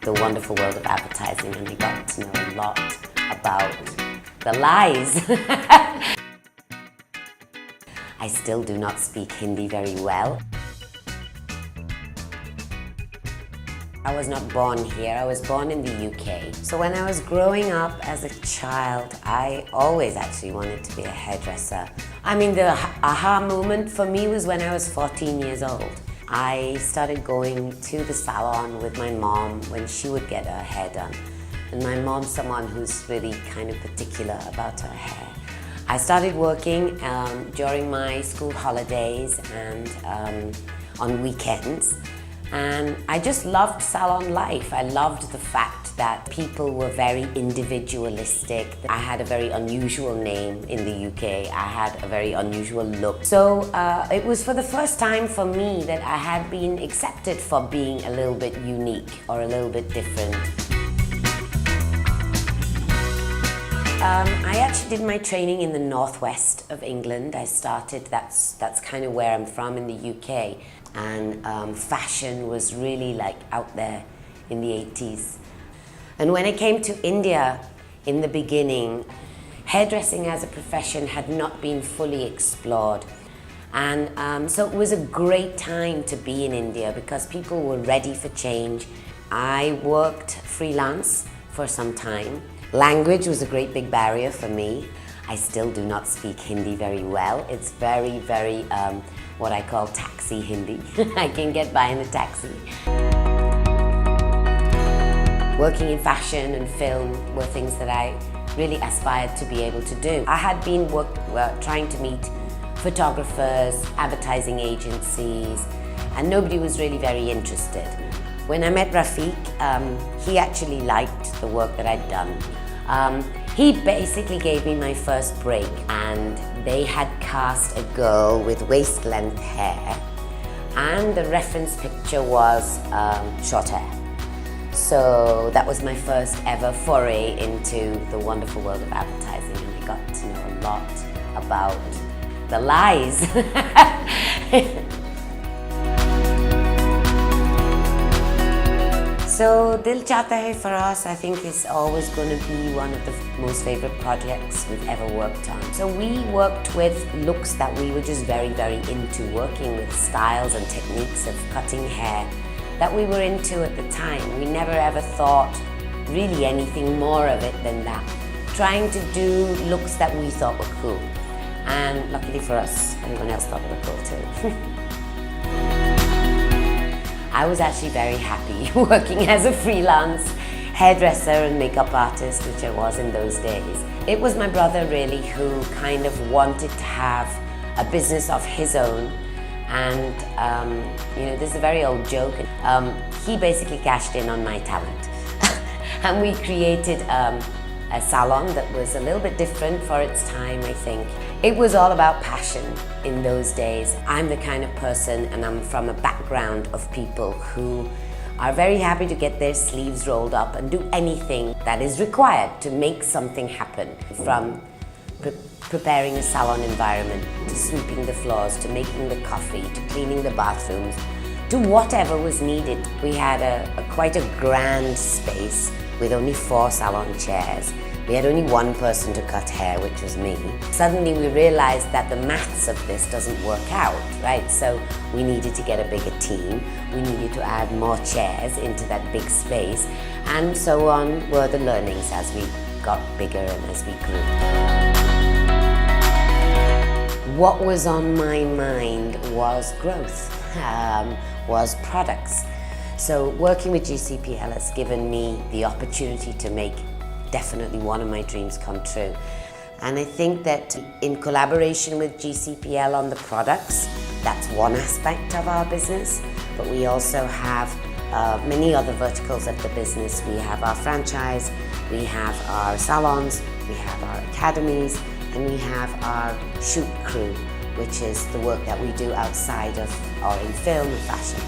the wonderful world of advertising, and I got to know a lot about the lies. I still do not speak Hindi very well. I was not born here, I was born in the UK. So when I was growing up as a child, I always actually wanted to be a hairdresser. I mean, the aha moment for me was when I was 14 years old. I started going to the salon with my mom when she would get her hair done. And my mom's someone who's really kind of particular about her hair. I started working during my school holidays and on weekends. And I just loved salon life. I loved the fact that people were very individualistic. I had a very unusual name in the UK. I had a very unusual look. So it was for the first time for me that I had been accepted for being a little bit unique or a little bit different. I actually did my training in the northwest of England. I started, that's kind of where I'm from in the UK. And fashion was really like out there in the 80s. And when I came to India in the beginning, hairdressing as a profession had not been fully explored. And so it was a great time to be in India because people were ready for change. I worked freelance for some time. Language was a great big barrier for me. I still do not speak Hindi very well. It's very, very what I call taxi Hindi. I can get by in a taxi. Working in fashion and film were things that I really aspired to be able to do. I had been trying to meet photographers, advertising agencies, and nobody was really very interested. When I met Rafiq, he actually liked the work that I'd done. He basically gave me my first break, and they had cast a girl with waist-length hair, and the reference picture was short hair. So that was my first ever foray into the wonderful world of advertising, and I got to know a lot about the lies. So Dil Chahta Hai for us, I think, is always going to be one of the most favorite projects we've ever worked on. So we worked with looks that we were just very, very into, working with styles and techniques of cutting hair that we were into at the time. We never ever thought really anything more of it than that. Trying to do looks that we thought were cool. And luckily for us, everyone else thought they were cool too. I was actually very happy working as a freelance hairdresser and makeup artist, which I was in those days. It was my brother really who kind of wanted to have a business of his own, and you know, this is a very old joke. He basically cashed in on my talent. And we created a salon that was a little bit different for its time, I think. It was all about passion in those days. I'm the kind of person, and I'm from a background of people who are very happy to get their sleeves rolled up and do anything that is required to make something happen. From preparing a salon environment, to sweeping the floors, to making the coffee, to cleaning the bathrooms, to whatever was needed. We had quite a grand space with only 4 salon chairs. We had only one person to cut hair, which was me. Suddenly we realized that the maths of this doesn't work out, right? So we needed to get a bigger team. We needed to add more chairs into that big space. And so on were the learnings as we got bigger and as we grew. What was on my mind was growth, was products. So working with GCPL has given me the opportunity to make definitely one of my dreams come true. And I think that in collaboration with GCPL on the products, that's one aspect of our business, but we also have many other verticals of the business. We have our franchise, we have our salons, we have our academies, and we have our shoot crew, which is the work that we do outside of or in film and fashion.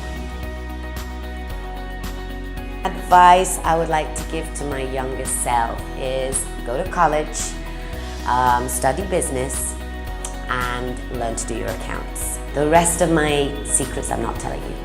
Advice I would like to give to my younger self is go to college, study business, and learn to do your accounts. The rest of my secrets I'm not telling you.